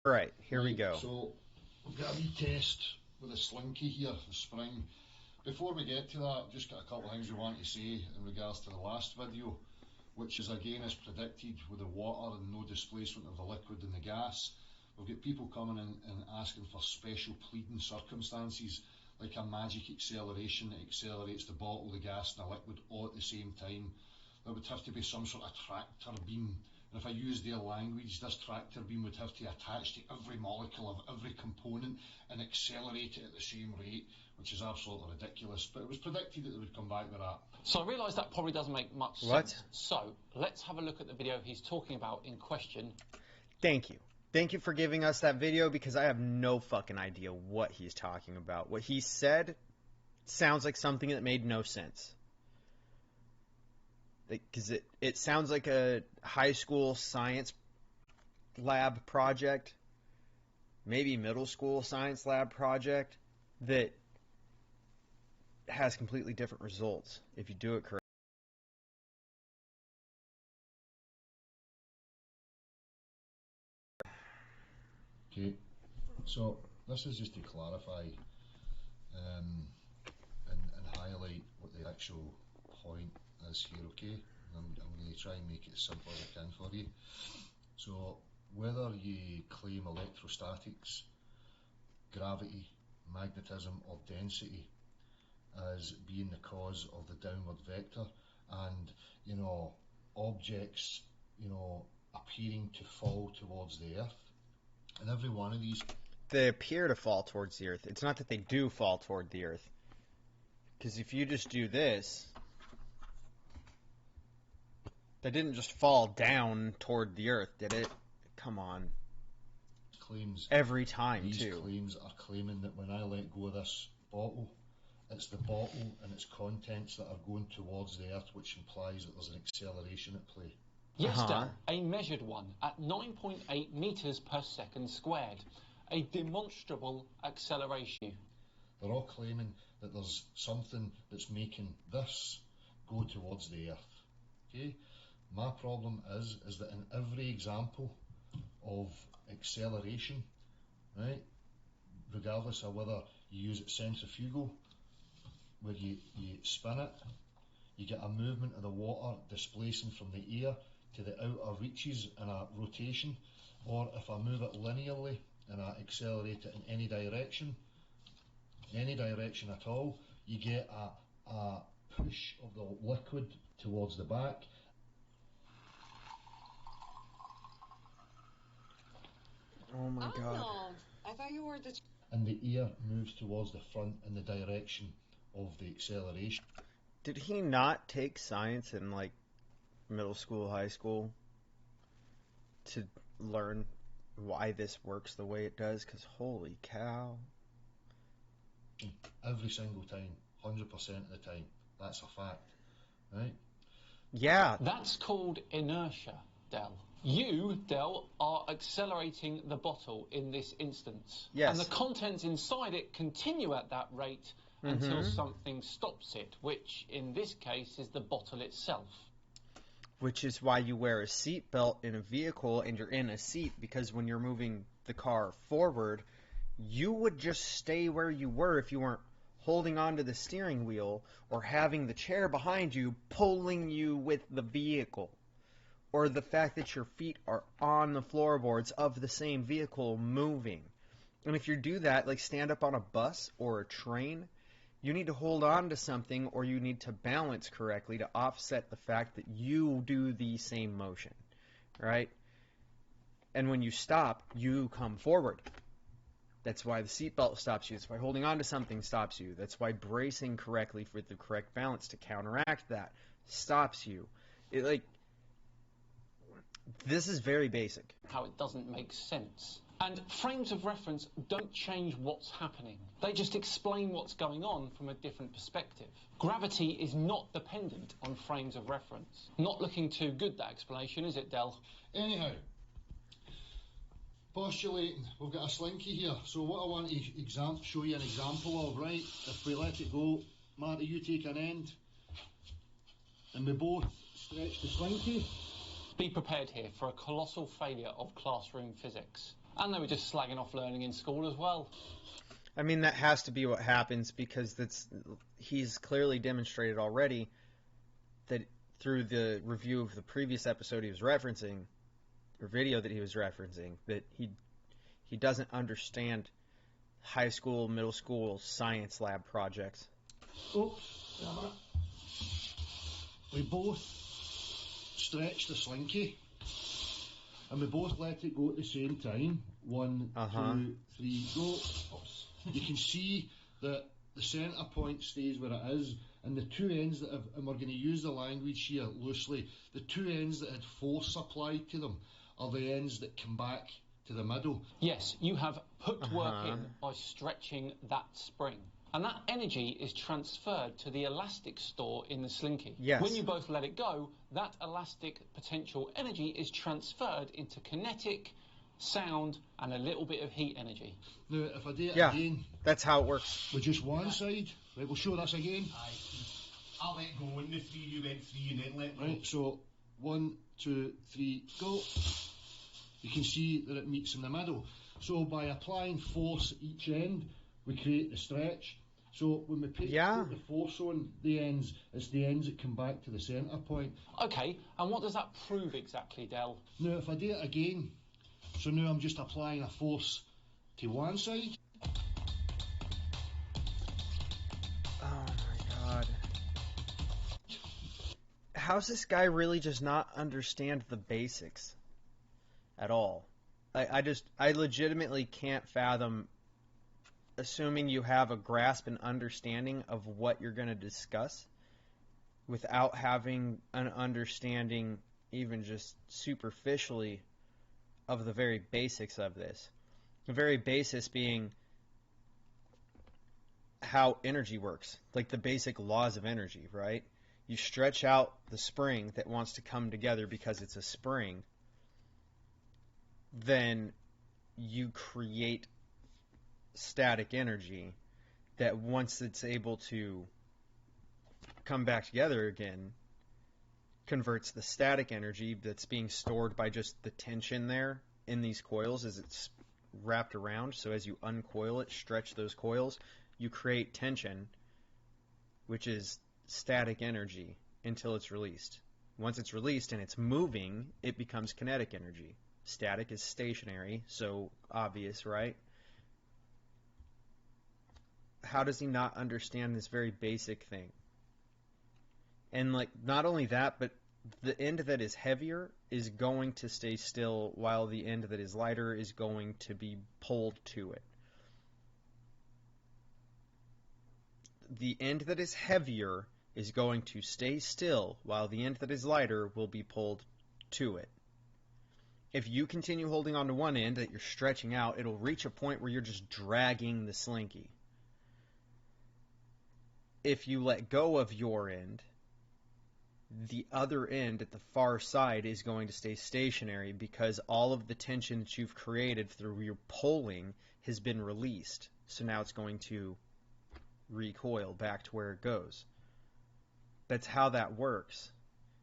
Alright, here we go. So, we've got a wee test with a slinky here, the spring. Before we get to that, I've just got a couple of things we want to say in regards to the last video, which is again as predicted with the water and no displacement of the liquid and the gas. We've got people coming in and asking for special pleading circumstances, like a magic acceleration that accelerates the bottle, the gas and the liquid all at the same time. There would have to be some sort of tractor beam, and if I use their language, this tractor beam would have to attach to every molecule of every component and accelerate it at the same rate, which is absolutely ridiculous. But it was predicted that they would come back with that. So I realise that probably doesn't make much sense. So let's have a look at the video he's talking about in question. Thank you. Thank you for giving us that video, because I have no fucking idea what he's talking about. What he said sounds like something that made no sense. Because it sounds like a high school science lab project, maybe middle school science lab project, that has completely different results if you do it correctly. Okay, so this is just to clarify and highlight what the actual point is here, okay? I'm going to try and make it as simple as I can for you. So whether you claim electrostatics, gravity, magnetism or density as being the cause of the downward vector, and objects appearing to fall towards the earth, and every one of these, they appear to fall towards the earth. It's not that they do fall toward the earth, because if you just do this, that didn't just fall down toward the earth, did it? Come on. Claims every time these too. Claims are claiming that when I let go of this bottle, it's the bottle and its contents that are going towards the earth, which implies that there's an acceleration at play. Yes, Del, a measured one at 9.8 metres per second squared. A demonstrable acceleration. They're all claiming that there's something that's making this go towards the earth. Okay? My problem is that in every example of acceleration, right, regardless of whether you use it centrifugal, where you spin it, you get a movement of the water displacing from the air to the outer reaches in a rotation, or if I move it linearly and I accelerate it in any direction at all, you get a push of the liquid towards the back. Oh my God. I thought you were the... And the air moves towards the front in the direction of the acceleration. Did he not take science in like middle school, high school to learn why this works the way it does? Because holy cow. Every single time, 100% of the time. That's a fact, right? Yeah. That's called inertia, Del. You, Del, are accelerating the bottle in this instance. Yes. And the contents inside it continue at that rate until something stops it, which in this case is the bottle itself. Which is why you wear a seatbelt in a vehicle and you're in a seat, because when you're moving the car forward, you would just stay where you were if you weren't holding onto the steering wheel or having the chair behind you pulling you with the vehicle. Or the fact that your feet are on the floorboards of the same vehicle moving. And if you do that, like stand up on a bus or a train, you need to hold on to something, or you need to balance correctly to offset the fact that you do the same motion, right? And when you stop, you come forward. That's why the seatbelt stops you. That's why holding on to something stops you. That's why bracing correctly for the correct balance to counteract that stops you. This is very basic. How it doesn't make sense. And frames of reference don't change what's happening. They just explain what's going on from a different perspective. Gravity is not dependent on frames of reference. Not looking too good, that explanation, is it, Del? Anyhow, postulating, we've got a slinky here. So what I want to show you an example of, right, if we let it go, Marty, you take an end, and we both stretch the slinky. Be prepared here for a colossal failure of classroom physics. And they were just slagging off learning in school as well. I mean, that has to be what happens because he's clearly demonstrated already that through the review of the previous episode he was referencing, or video that he was referencing, that he doesn't understand high school, middle school science lab projects. Oops. We both stretched the slinky, and we both let it go at the same time. 1, 2, 3, go. You can see that the centre point stays where it is, and the two ends that have, and we're going to use the language here loosely, the two ends that had force applied to them are the ends that come back to the middle. Yes, you have put work in by stretching that spring. And that energy is transferred to the elastic store in the slinky. Yes. When you both let it go, that elastic potential energy is transferred into kinetic, sound, and a little bit of heat energy. Now, if I do it again... that's how it works. With just one side. Right, we'll show this again. Aye. I'll let go in the 3, you went 3, and then let go. Right, so 1, 2, 3, go. You can see that it meets in the middle. So by applying force at each end, we create the stretch. So when we put the force on the ends, it's the ends that come back to the centre point. Okay, and what does that prove exactly, Del? Now, if I do it again, so now I'm just applying a force to one side. Oh my god. How's this guy really just not understand the basics at all? I legitimately can't fathom assuming you have a grasp and understanding of what you're going to discuss without having an understanding, even just superficially, of the very basics of this. The very basis being how energy works, like the basic laws of energy, right? You stretch out the spring that wants to come together because it's a spring, then you create static energy that once it's able to come back together again, converts the static energy that's being stored by just the tension there in these coils as it's wrapped around. So as you uncoil it, stretch those coils, you create tension, which is static energy, until it's released. Once it's released and it's moving, it becomes kinetic energy. Static is stationary, so obvious, right? How does he not understand this very basic thing? And like, not only that, but the end that is heavier is going to stay still while the end that is lighter is going to be pulled to it. The end that is heavier is going to stay still while the end that is lighter will be pulled to it. If you continue holding on to one end that you're stretching out, it'll reach a point where you're just dragging the slinky. If you let go of your end, the other end at the far side is going to stay stationary because all of the tension that you've created through your pulling has been released. So now it's going to recoil back to where it goes. That's how that works.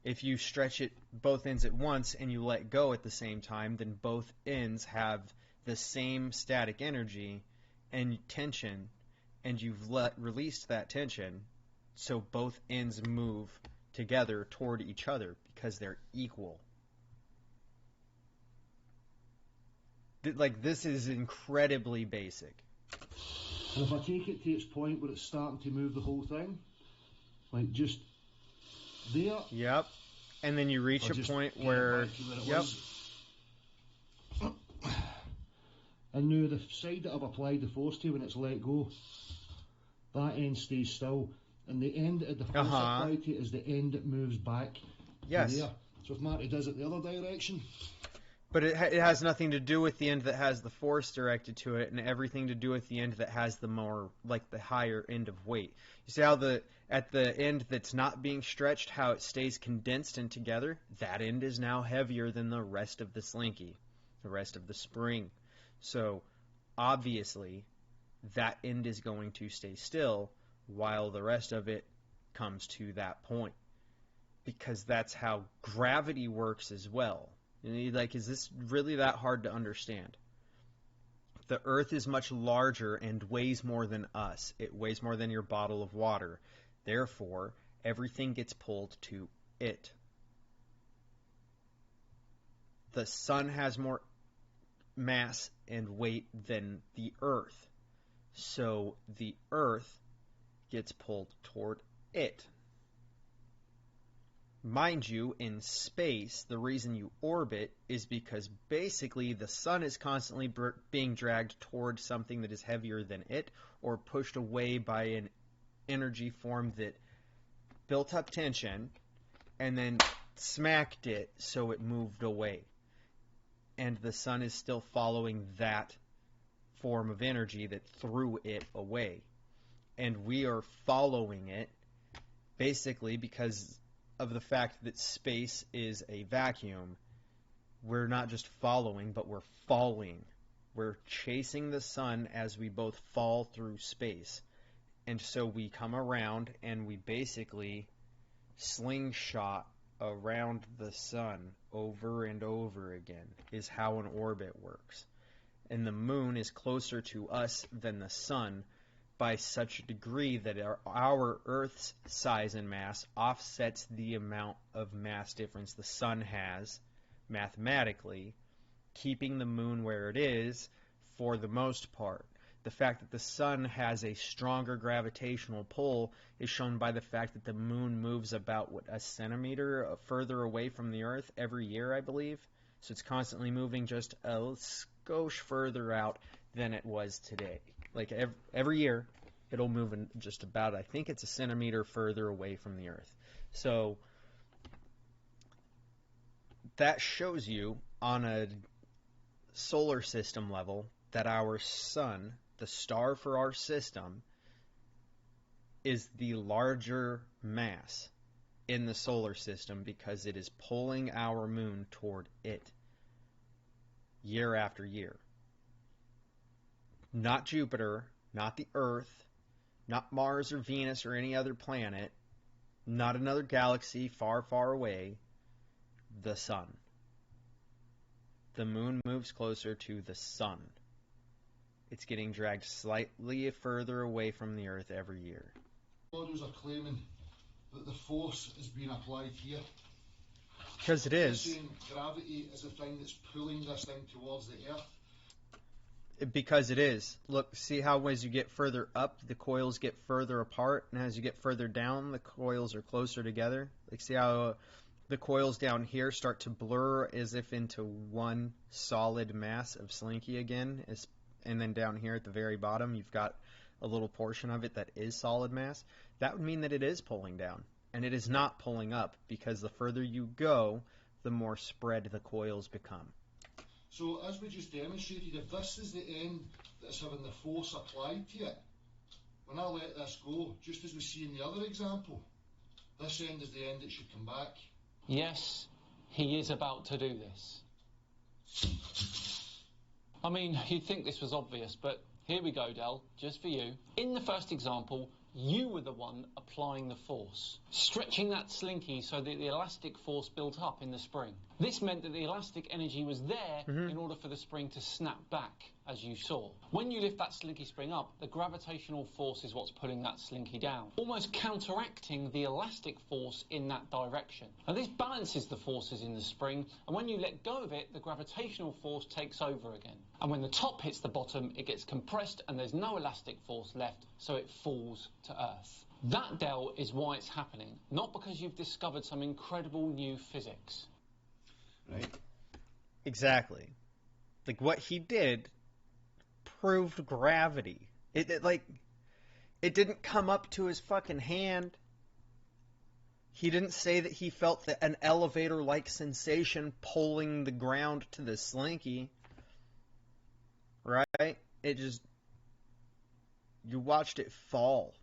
If you stretch it both ends at once and you let go at the same time, then both ends have the same static energy and tension, and you've released that tension, so both ends move together toward each other because they're equal. Like, this is incredibly basic. And if I take it to its point where it's starting to move the whole thing, like just there. Yep. And then you reach a point where yep. And now the side that I've applied the force to, when it's let go, that end stays still. And the end that the force applied to is the end that moves back to there. So if Marty does it the other direction. But it has nothing to do with the end that has the force directed to it, and everything to do with the end that has the more, like, the higher end of weight. You see how at the end that's not being stretched, how it stays condensed and together? That end is now heavier than the rest of the slinky, the rest of the spring. So, obviously, that end is going to stay still while the rest of it comes to that point. Because that's how gravity works as well. Like, is this really that hard to understand? The Earth is much larger and weighs more than us. It weighs more than your bottle of water. Therefore, everything gets pulled to it. The sun has more mass and weight than the Earth. So the Earth gets pulled toward it. Mind you, in space, the reason you orbit is because basically the sun is constantly being dragged toward something that is heavier than it, or pushed away by an energy form that built up tension and then smacked it so it moved away. And the sun is still following that form of energy that threw it away. And we are following it basically because of the fact that space is a vacuum. We're not just following, but we're falling. We're chasing the sun as we both fall through space. And so we come around and we basically slingshot around the sun over and over again is how an orbit works. And the moon is closer to us than the sun by such a degree that our Earth's size and mass offsets the amount of mass difference the sun has mathematically, keeping the moon where it is for the most part. The fact that the sun has a stronger gravitational pull is shown by the fact that the moon moves about, a centimeter further away from the Earth every year, I believe. So it's constantly moving just a skosh further out than it was today. Like every year, it'll move in just about, I think it's a centimeter further away from the Earth. So that shows you on a solar system level that our sun, the star for our system, is the larger mass in the solar system because it is pulling our moon toward it year after year. Not Jupiter, not the Earth, not Mars or Venus or any other planet, not another galaxy far, far away, the sun. The moon moves closer to the sun. It's getting dragged slightly further away from the Earth every year. Models are claiming that the force is being applied here. Because it is. They're saying gravity is the thing that's pulling this thing towards the Earth. Because it is. Look, see how as you get further up, the coils get further apart, and as you get further down, the coils are closer together. Like, see how the coils down here start to blur as if into one solid mass of Slinky again, and then down here at the very bottom, you've got a little portion of it that is solid mass. That would mean that it is pulling down, and it is not pulling up, because the further you go, the more spread the coils become. So, as we just demonstrated, if this is the end that's having the force applied to it, when I let this go, just as we see in the other example, this end is the end that should come back. Yes, he is about to do this. I mean, you'd think this was obvious, but here we go, Del, just for you. In the first example, you were the one applying the force, stretching that slinky so that the elastic force built up in the spring. This meant that the elastic energy was there in order for the spring to snap back, as you saw. When you lift that slinky spring up, the gravitational force is what's pulling that slinky down, almost counteracting the elastic force in that direction. Now this balances the forces in the spring, and when you let go of it, the gravitational force takes over again. And when the top hits the bottom, it gets compressed and there's no elastic force left, so it falls to Earth. That, Del, is why it's happening, not because you've discovered some incredible new physics. Right. Exactly. Like, what he did proved gravity. It didn't come up to his fucking hand. He didn't say that he felt an elevator-like sensation pulling the ground to the slinky. Right? It just... You watched it fall.